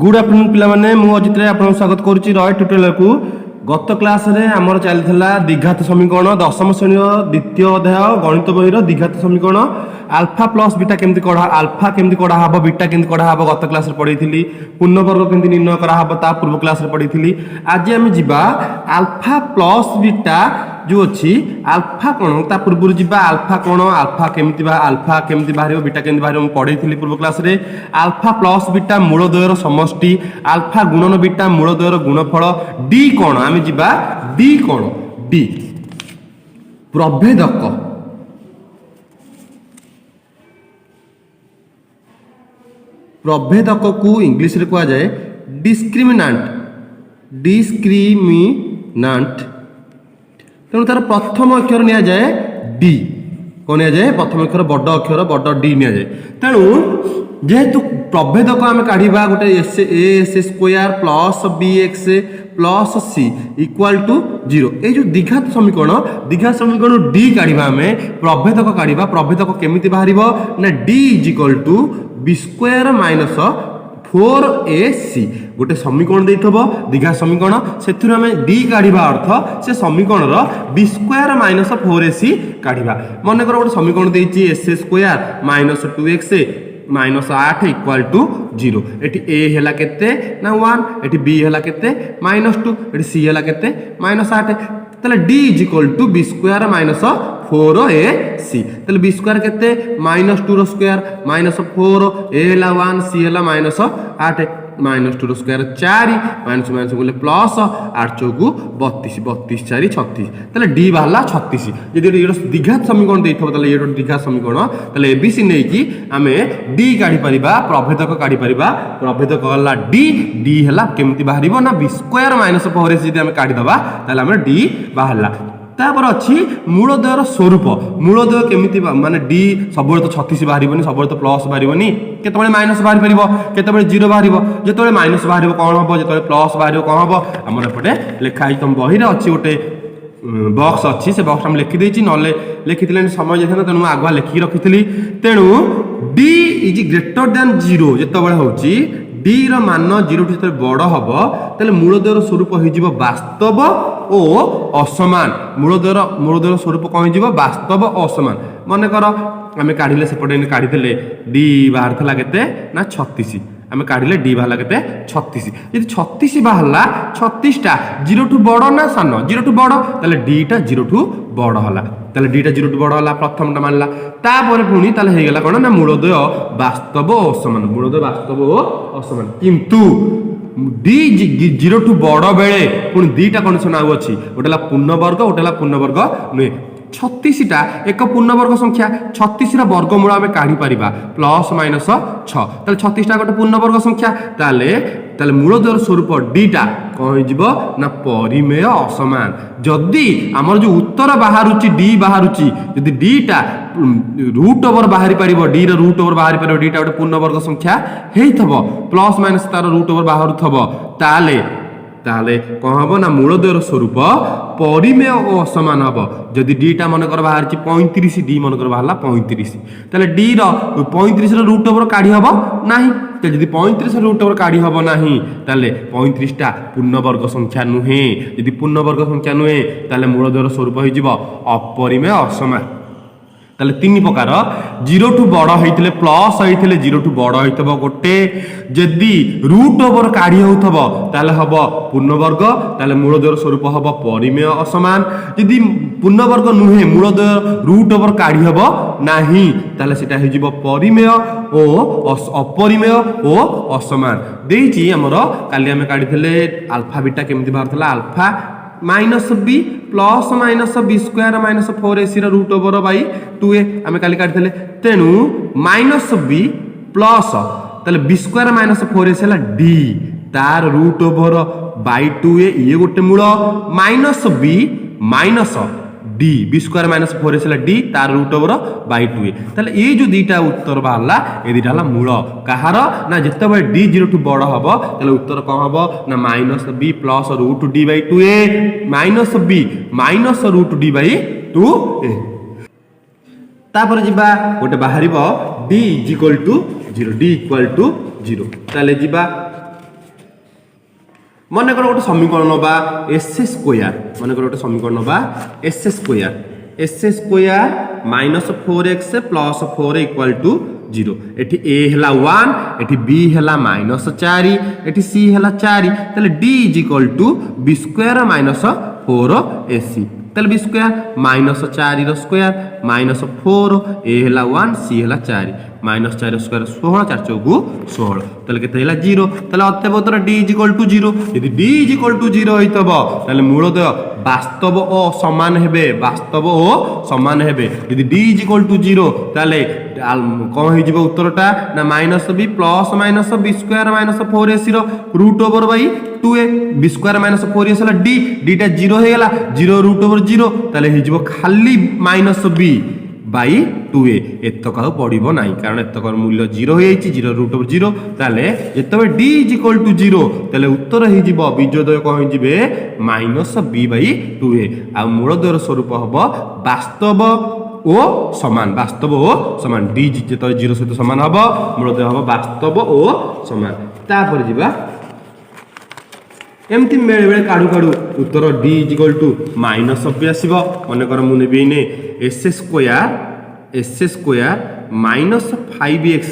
Good afternoon पिलाने मु अजित रे आपन स्वागत करूची रॉय ट्यूटोरियल को। गत क्लास रे हमर चलथिला द्विघात समीकरण दशम श्रेणी द्वितीय अध्याय गणित बही रो द्विघात समीकरण अल्फा प्लस बीटा केमती कढा अल्फा केमती कढा हबो बीटा केमती कढा हबो गत क्लास रे पढीथिली। पूर्णवर्ग केमती निर्णय करा हबो ता पूर्व क्लास रे पढीथिली। आज हम जिबा अल्फा प्लस बीटा जो अच्छी अल्फा कोण ता पूर्व जिबा अल्फा कोण अल्फा केमती बाहरियो बीटा केमती बाहरियो पढीथिली पूर्व क्लास रे। अल्फा प्लस बीटा मूल द्वयर समष्टि अल्फा गुणन बीटा मूल द्वयर गुणफल डी कोण आमे जिबा डी कोण डी प्रभेदक प्रभेदक को इंग्लिश रे कहा जाए डिस्क्रिमिनांट तेणु तार प्रथम अक्षर नि जाए डी कौन नि जाए प्रथम अक्षर बड़ अक्षर बड़ डी नि जाए। तेणु जेहेतु प्रभेदक आम काढ़ा गोटे x square plus b x plus c equal to 0 ये जो द्विघात समीकरण डी काढ़ा आम प्रभेदक केमिति बाहर ना d is equal to b square minus 4ac गोटे समीकरण देइथबो द्विघात समीकरण से डी काढ़ा अर्थ से समीकरण बी स्क्वायर माइनस 4ac काढ़ा। मन कर गोटे समीकरण देइछि s square minus 2x minus 8 equal to 0 एटी ए हैला केते ना 1 एटी बी हैला केते माइनस 2 एटी सी हैला केते माइनस 8 तले d is equal to b square minus 4ac तले बी स्क्वायर केते माइनस 2 रो स्क्वायर माइनस 4 ए हैला 1 सी हैला माइनस 8 माइनस 2 रो स्क्वायर 4 माइनस माइनस बोले प्लस 8 चौकु 32 32 4 36 तले डी बाहला 36 यदि ये द्विघात समीकरण देइथबो तले ये द्विघात समीकरण तले एबीसी नै कि आमे डी काढी परिबा प्रभेदक काढी परिबा प्रभेदक हला डी डी हला केमति बाहरिबो ना बी स्क्वायर माइनस 4ac यदि आमे काढी दबा तले आमे डी बाहरला। तापर अच्छी मूलद्वयर स्वरूप मूलद्वय केमिति माने डी सब तो 36 बाहरिबनी सब तो प्लस बाहरिबनी केतबे माइनस बाहरि परिबो केतबे 0 बाहरिबो जेतबे माइनस बाहरिबो कोन हबो जेतबे प्लस बाहरिबो कोन हबो हमर एपटे लेखा आइ तुम बही रे अच्छी गोटे बॉक्स अच्छी से बॉक्स हम लिखि देछि नले लिखिथिले समय जेथना तनु आगवा लिखि रखिथिली। तेनु डी इज ग्रेटर देन 0 जेतबे होछि डी रो मान 0 ठु जेतबे बड़ हबो तले मूलद्वयर स्वरूप होई जिवो वास्तव ओ असमान मूलद्वयर स्वरूप कौन हो वास्तव असमान। मन कर आम काढ़ले सेपटे काढ़ीदे डी बाहर था के ना 36 आम काढ़ले डी बाहर के 36 यदि 36 बाहर 36टा 0 ठू बड़ ना सान 0 ठू बड़ ताले डीटा 0 ठू बड़ हला ताले डीटा 0 ठू बड़ हला प्रथमटा मानला तापर पुणी ताले हे गेला कोन ना मूलद्वय वास्तव असमान किंतु डी 0 ठू बड़ बेले पुणी दुईटा कंडीशन आउ अच्छी गोटे पूर्णवर्ग गोटे पूर्णवर्ग नुहे 36टा एक पूर्णवर्ग संख्या 36 वर्गमूल आम काढ़ी पारिबा प्लस माइनस 6 ताले 36टा गोटे पूर्णवर्ग संख्या ताले मूलद्वयर स्वरूप डीटा कौन हो ना परिमेय असमान। जदि आमर जो उत्तर बाहरुची डी बाहरुची जदि डीटा रूट ओवर बाहरी पारिबो डी रो रूट ओवर बाहरी पारिबो डीटा गोटे पूर्णवर्ग संख्या हेइथबो प्लस माइनस तार रूट ओवर बाहरुथबो ताले कौन हम ना मूलद्वयर स्वरूप परिमेय और असमान हम जदि डीटा मनकर बाहर 35 डी मनकर बाहर 35 ताले डी रो 35 रूट ओवर काढ़ी हम ना जदि 35 रूट ओवर काढ़ी हम ना ताले 35टा पूर्णवर्ग संख्या नुहे जदि पूर्णवर्ग संख्या नुहे ताले मूलद्वयर स्वरूप हो अपरिमेय असमान। ताले तीन प्रकार 0 ठू बड़ होइथिले प्लस होइथिले 0 ठू बड़ होइतबो गोटे जदि रूट ओवर काढ़ी होउथबो ताले हबो पूर्णवर्ग ताले मूलद्वयर स्वरूप हबो परिमेय असमान। जदि पूर्णवर्ग नुहे मूलद्वयर रूट ओवर काढ़ी हबो नाही ताले सेटा हे जिवो परिमेय ओ अपरिमेय ओ असमान। देइछि हमर काली हम काढिथिले अल्फा बीटा केमिति बाहरथला alpha minus b plus minus b square minus 4ac root over by 2a आम काली काढ़ी तेणु माइनस बी प्लस ताले बी स्क्वायर माइनस 4ac है डी तार रूट ओवर बाई 2a ये गोटे मूल minus b minus d b square minus 4ac है डी तार रूट ओवर बाई 2a ताले ये जो दुईटा उत्तर बाहरला ये दुईटा हला मूल कहार ना जिते डी 0 ठू बड़ हम ताले उत्तर कौन हम ना minus b plus root d by 2a minus b minus root d by 2a तापर जिबा गोटे बाहर d is equal to 0 d equal to 0 ताले जिबा মনে কর গোটে সমীকরণ নবা এস স্কোয়ার মনে কর গোটে সমীকরণ নবা S square minus 4x plus 4 equal to 0 এটি a হেলা 1 এটি b হেলা মাইনস 4 এটি c হেলা 4 তাহলে d is equal to b square minus 4ac তাহলে b স্কোয়ার মাইনস 4 র স্কোয়ার মাইনস 4 a হেলা 1 c হেলা 4 মাইনস 4 স্কোয়ার 16 4 চৌকু 16 তাহলে কেতে হেলা 0 তাহলে অতএব উত্তর d ইজ ইকুয়াল টু 0 যদি d ইজ ইকুয়াল টু 0 হইতব তাহলে মূলদয় বাস্তব ও সমান হেবে যদি d ইজ ইকুয়াল টু 0 তাহলে কোন হই যাব উত্তরটা না minus b plus minus b square minus 4ac র root over by 2a b square minus 4ac हला d टा 0 हे गला 0 रूट ओवर 0 ताले हि जिवो खाली माइनस b बाई 2a एतक आ पड़िबो नाही कारण एतकर मूल्य 0 हो जाईची 0 रूट ओवर 0 ताले जेतबे d इज इक्वल टू 0 ताले उत्तर हि जिवो बीजोदय को हि जिवे माइनस b बाई 2a आ मूलदयर स्वरूप हबो वास्तव ओ समान डी जेत 0 सहित समान हम मूलदय हम वास्तव ओ समान तापर जीवा एमती बेले बेले काढ़ू काढ़ू उत्तर D is equal to minus b आसब मन कर मुझे ने s square minus 5x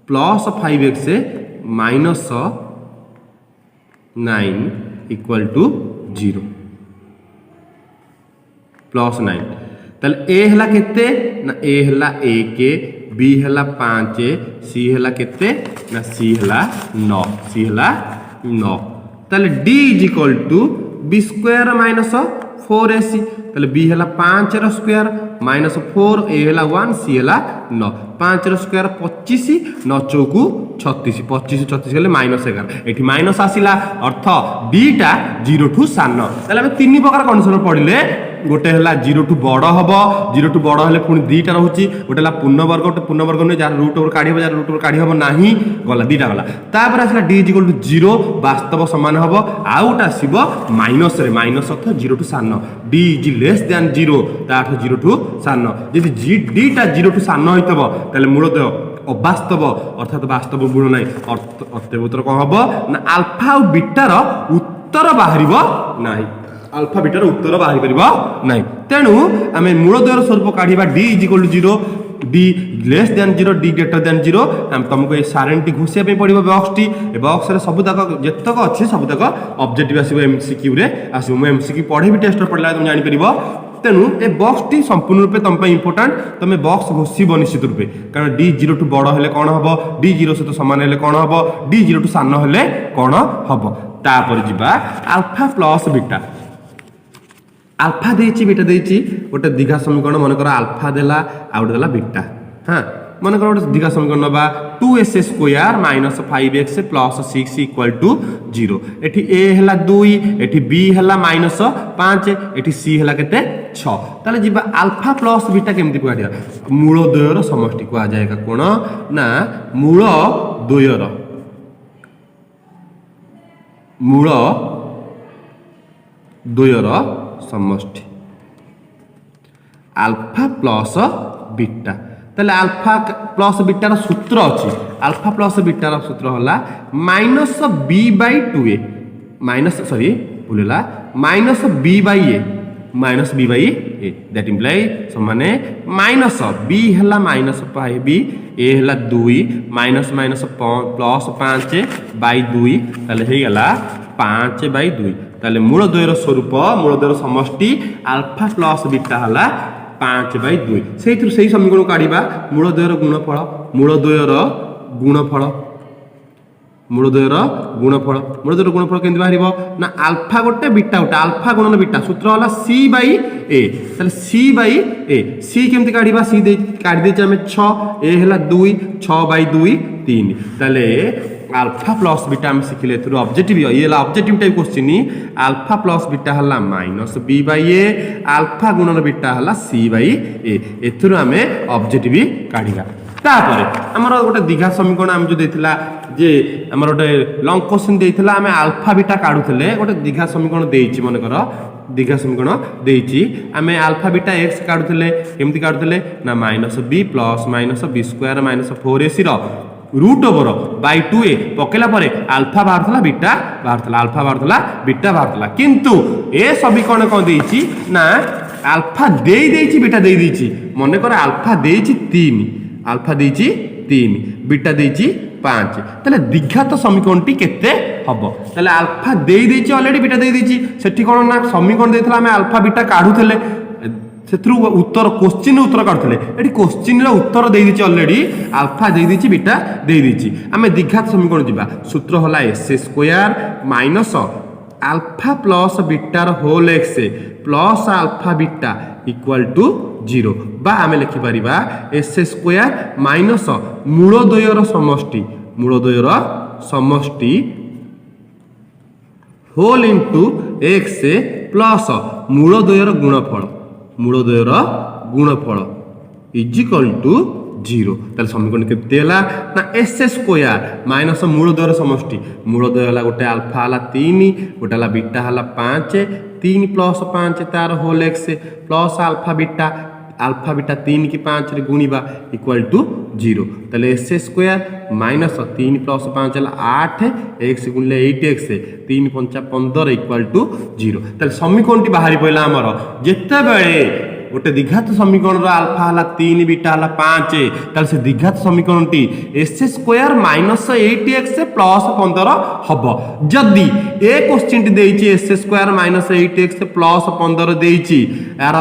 plus 5x minus 9 equal to 0 plus 9 ताले ए हला केते ना ए हला 1 बी हला 5 सी हला केते ना सी हला 9 ताले d is equal to b square minus 4ac ताले बी हला 5 रो स्क्वायर माइनस 4 ए हला 1 सी हला 9 5 रो स्क्वायर 25 9 चौकू 36 25 36 गले माइनस 11 एठी माइनस आसिला अर्थ डी टा 0 ठू सान ताले हम तीन प्रकार कंडीशन पड़िले गोटे हला 0 टू बड़ हम 0 टू बड़ हेले पुणी दीटा रोचे गोटे हला पूर्णवर्ग गोटे पूर्णवर्ग नहीं जार रूट ओवर काढ़ी जार रूट ओवर काढ़ी हम नाही गला दीटा गला तापर आसला डी इज इक्वल टू 0 वास्तव समान हम आउट आसीबो माइनस रे माइनस अर्थ 0 टू सान डी इज लेस देन 0 ताठ 0 टू सान जदि डी टा 0 टू सान होइतबो ताले मूलतः अवास्तव अर्थात वास्तव गुण ना अतएव उत्तर कौन हम ना आल्फा और बीटार उत्तर बाहर ना आल्फा बीटार उत्तर बाहर पारिबो नै तेणु आमे मूलद्वयर स्वरूप काढिबा d is equal to 0 d less than 0 d greater than 0 हम तुमको ए सारेंटी घुसिया पे पड़िबो बॉक्स रे सब तक जतक अछि सब तक ऑब्जेक्टिव आसीबो एमसीक्यू रे आसीबो म एमसीक्यू पढे भी टेस्ट पढला तुम जानि परिबो तेणु ए बॉक्स टी संपूर्ण रूपे तुम पे इंपोर्टेंट तुम बॉक्स घुसिबो निश्चित रूपे कारण d 0 टू बड़ हेले कोन हबो d 0 सहित समान हेले कोन हबो d 0 टू सान हेले कोन हबो तापर जिबा अल्फा प्लस बीटा आल्फा देची बीटा देची गोटे दीघा समीकरण मन कर आल्फा देला आउट देला बीटा हाँ मन कर गोटे दीघा समीकरण नबा 2s square minus 5x plus 6 equal to 0 एठी a हला 2 एठी b हला माइनस 5 एठी c हला केते 6 ताले जिबा आल्फा प्लस बीटा केमति कुआ दिया मूल द्वयर समष्टि कुआ जाएगा कोन ना मूल द्वयर समष्टि अल्फा प्लस बीटा ताले अल्फा प्लस बीटार सूत्र अच्छी अल्फा प्लस बीटार सूत्र होला minus b by 2a minus sorry भूलला minus b by a that imply माने माइनस बी हला माइनस 5b ए हला 2 माइनस माइनस प्लस 5 बाई 2 ताले हे गला 5 बाई 2 ताले मूल द्वयर स्वरूप मूल द्वयर समष्टि अल्फा प्लस बीटा हला 5 बाई 2 से समीकरण काढ़ा मूल द्वयर गुणफल केमती बाहर ना अल्फा गोटे बीटा गोटे अल्फा गुणन बीटा सूत्र होला सी बाई ए ताले सी बाई ए सी केमती काढ़ा सी काढ़ी देचे आम 6 ए हला 2 6 बाई 2 3 ताले अल्फा प्लस बीटा हम शिखिले थ्रू ऑब्जेक्टिव ये objective type question alpha plus beta हला minus b by a alpha गुणन बीटा हला सी बाई ए एथुरु हमें ऑब्जेक्टिव काढिगा तापर हमर गोटे दीघा समीकरण हम जो देथिला जे हमर गोटे लॉन्ग क्वेश्चन देथिला हमें अल्फा बीटा काढुथले गोटे दीघा समीकरण देइछि मन कर दीघा समीकरण देइछि हमें अल्फा बीटा x काढुथले केमति काढुथले ना minus b plus minus b square minus 4ac रो रूट ओवर बाय 2a पकेला परे अल्फा बाहरला बीटा बाहरला अल्फा बाहरला बीटा बाहरला किंतु ए समीकरण कौन देइछि ना अल्फा देई देइछि बीटा देई देइछि मने कर अल्फा देइछि 3 अल्फा देइछि 3 बीटा देइछि 5 ताले द्विघात समीकरणटी केते हबो ताले अल्फा देई देइछि ऑलरेडी बीटा देई देइछि सेठी कोन ना समीकरण देइथला हमें अल्फा बीटा काढुथले सेथरु उत्तर क्वेश्चन उत्तर काढुथले एठी क्वेश्चन रो उत्तर देई देइछि ऑलरेडी अल्फा देई देइछि बीटा देई देइछि हमें द्विघात समीकरण दिबा सूत्र होला s² minus alpha plus beta रो whole x plus alpha beta equal to 0 बा आमे लिखि परिबा s² माइनस मूल द्वयर समष्टि होल इनटू x प्लस मूल द्वयर गुणफल इज इक्वल टू 0 ताले समीकरण केते हला ना s² माइनस मूल द्वयर समष्टि मूल द्वय हला गोटे अल्फा हला 3 गोटे हला बीटा हला 5 3 प्लस 5 तार whole x plus alpha beta 3 की 5 रे गुणीबा इक्वल टू 0 ताले s² माइनस 3 प्लस 5 हला 8 x गुणले 8x 3 5 15 इक्वल टू 0 ताले समीकरणटी बाहरी पइला हमर जेते बेले गोटे द्विघात समीकरण अल्फा हला 3 बीटा हला 5 ताले से द्विघात समीकरणटी s² माइनस 8x प्लस 15 हबो जदी ए क्वेश्चन टी देइछि s² माइनस 8x प्लस 15 देइछि यार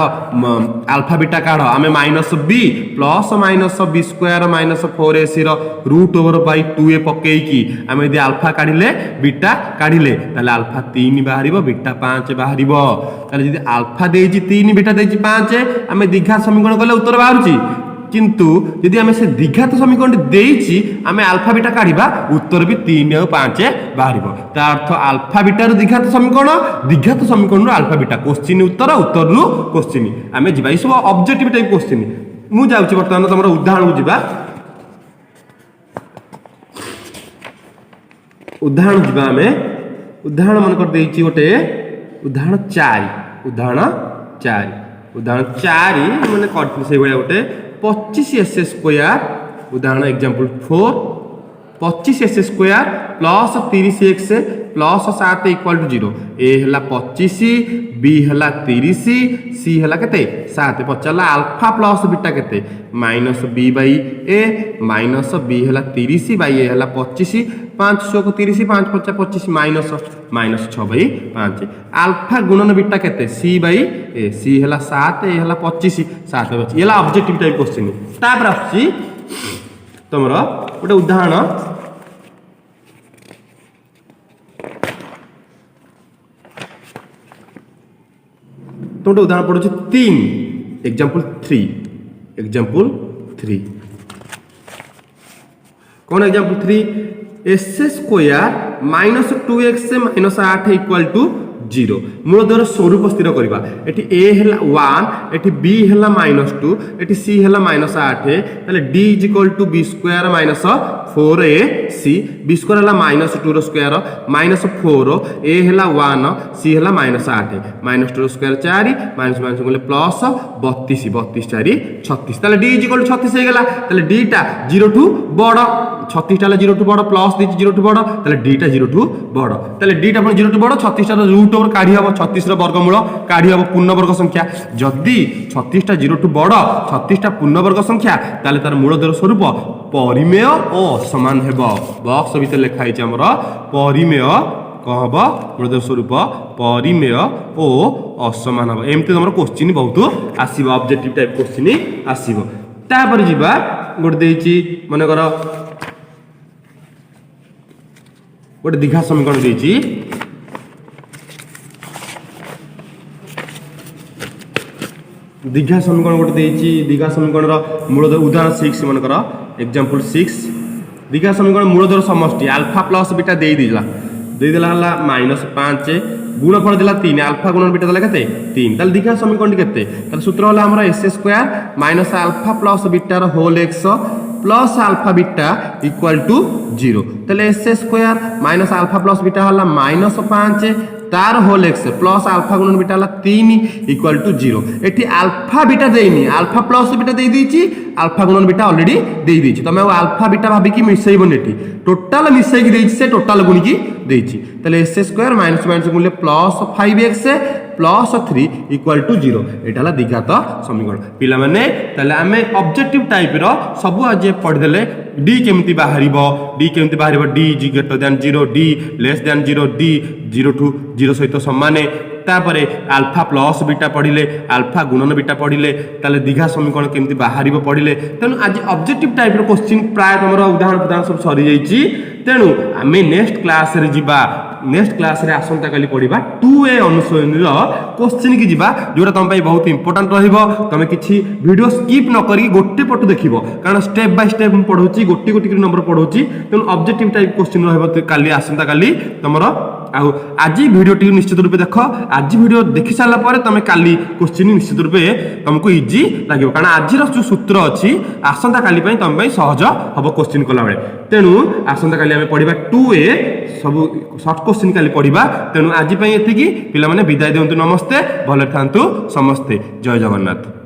अल्फा बीटा काढो आमे minus b plus minus b² minus 4ac रो रूट ओवर बाय 2a पकेई की आमे यदि अल्फा काढिले बीटा काढिले ताले अल्फा 3 बाहरिबो बीटा 5 बाहरिबो ताले यदि अल्फा देइछि 3 बीटा देइछि 5 आमे द्विघात समीकरण कले उत्तर बाहरुछि किंतु यदि आमे से द्विघात समीकरण देइछि आमे अल्फा बीटा काढिबा उत्तर भी 3 और 5 बाहरिबो ता अर्थ अल्फा बीटा रो द्विघात समीकरण रो अल्फा बीटा क्वेश्चन उत्तर रु क्वेश्चन आमे जिबा ई सब ऑब्जेक्टिव टाइप क्वेश्चन मु जाउछि वर्तमान तमरा उदाहरण जिबा आमे उदाहरण मन कर देइछि गोटे उदाहरण 4 माने करथि से भलिया गोटे 25s² उदाहरण example 4 25s² plus 30x plus 7 equal to 0 a हला 25 बी हला 30 सी हला केते 7 पचला अल्फा प्लस बीटा केते minus b by a minus b हला 30 बाई ए हला 25 5 6 30 5 5 25 माइनस 6 बाई 5 अल्फा गुणन बीटा केते सी बाई ए सी हला 7 ए हला 25 7 25 एला ऑब्जेक्टिव टाइप क्वेश्चन तापर आछि तमरो गोटे उदाहरण तो उदाहरण पड़ो 3 एग्जांपल 3 कौन example 3 s² minus 2x minus 8 equal to 0 मूल द्वारा स्वरूप स्थिर करबा एठी a हला 1 एठी b हला -2 एठी c हला -8 ताले d is equal to b² minus 4ac b² हला -2 रो स्क्वायर -4 a हला 1 c हला -8 -2 रो स्क्वायर 4 माइनस बोले प्लस 32 4 36 ताले d इज इक्वल टू 36 हे गेला ताले d टा 0 टू बड़ 36 टा 0 टू बड़ प्लस दी 0 टू बड़ ताले d टा 0 टू बड़ ताले d टा 0 टू बड़ 36 टा रूट ओवर काढी हबो 36 रो वर्गमूल काढी हबो पूर्ण वर्ग संख्या जदी 36 टा 0 टू बड़ 36 टा पूर्ण वर्ग संख्या ताले तार मूल द्वारा स्वरूप परिमेय ओ समान हेबो बॉक्स भीतर लिखा है हमर परिमेय कहबो मूल द्वारा स्वरूप परिमेय ओ असमान हबो एमते हमर क्वेश्चन बहुत आसीबो ऑब्जेक्टिव टाइप क्वेश्चन आसीबो तापर जिबा गोटे देइची माने कर गोटे द्विघात समीकरण देइची द्विघात समीकरण गोटे देइची द्विघात समीकरण रो मूल उदाहरण 6 मन कर एग्जांपल 6 द्विघात समीकरण मूल द्वारा समष्टि अल्फा प्लस बीटा देला हला -5 गुणफल देला 3 अल्फा गुणन बीटा देला केते 3 ताल द्विघात समीकरण केते ताल सूत्र होला हमरा s² minus alpha plus beta रो whole x plus alpha beta equal to 0 ताले s² minus alpha plus beta होला -5 तार होल एक्स प्लस आल्फा गुणन बीटा हला 3 इक्वल टू 0 एठी अल्फा बीटा देइनी अल्फा प्लस बीटा देई दीची अल्फा गुणन बीटा ऑलरेडी देई दीची तमे अल्फा बीटा भाबी की मिसैबन एठी टोटल मिसै की देइची से टोटल गुणी की देइची तले एक्स स्क्वायर माइनस माइनस गुणले plus 5x plus 3 equal to 0 एटा हला द्विघात समीकरण पिला माने तले आमे ऑब्जेक्टिव टाइप रो सब आज पढ़ देले d केमती बाहरिबो d is greater than 0 d less than 0 d 0 to 0 सहित समान तापरे अल्फा प्लस बीटा पढ़िले अल्फा गुणन बीटा पढ़िले ताले दीघा समीकरण केमती बाहरिबो पढ़िले तेनु आज ऑब्जेक्टिव टाइप रो क्वेश्चन प्राय तमरो उदाहरण सब सरी जाईची तेनु आमे नेक्स्ट क्लास रे जिबा नेक्स्ट क्लास रे आसंता काली पढ़िबा 2a अनुसरण रो क्वेश्चन की जिबा जोरा तम पई बहुत इंपोर्टेंट रहिबो तमे किछि वीडियो स्किप न करी गोटे पटु देखिबो कारण स्टेप बाय स्टेप पढौची गोटी गोटी नंबर पढौची तेनु ऑब्जेक्टिव टाइप क्वेश्चन रहबो काली आसंता काली तमरो आज वीडियो टी निश्चित रूपे देख आज वीडियो देखि सारा पर तमे काली क्वेश्चन निश्चित रूपे तुमको इजी लगे कारण आज जो सूत्र अच्छी आसंता काली तुम सहज हम क्वेश्चन कला बेले तेणु आसंता काली आम पढ़ा 2a सब सर्ट क्वेश्चन काली पढ़ा तेणु आज एति पिला माने विदाय दियंतु नमस्ते भले थांतु समस्ते जय जगन्नाथ।